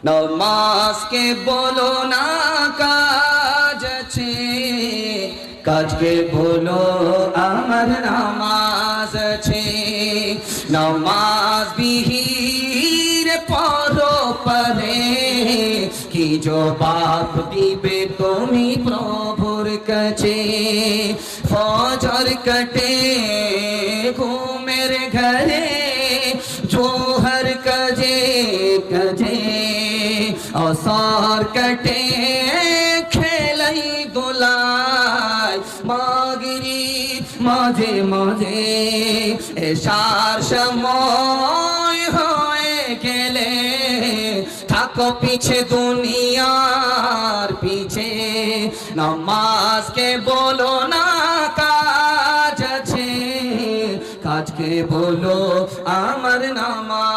নামাজকে বলো না কাজ আছে, কাজকে বলো আমার নামাজ আছে। নামাজ বিহীন পরো পরে কি জবাব দিবে তুমি প্রভুর কাছে। ফজর কাটে ঘুমের ঘরে, জোহর কাজে কাজে, আসর কাটে খেলাই দোলাই, মাগরিব মাঝে মাঝে, এশার সময় হয়ে গেলে থাকো পিছে দুনিয়ার পিছে। নামাজকে বলো না কাজ আছে, কাজকে বলো আমার নামাজ।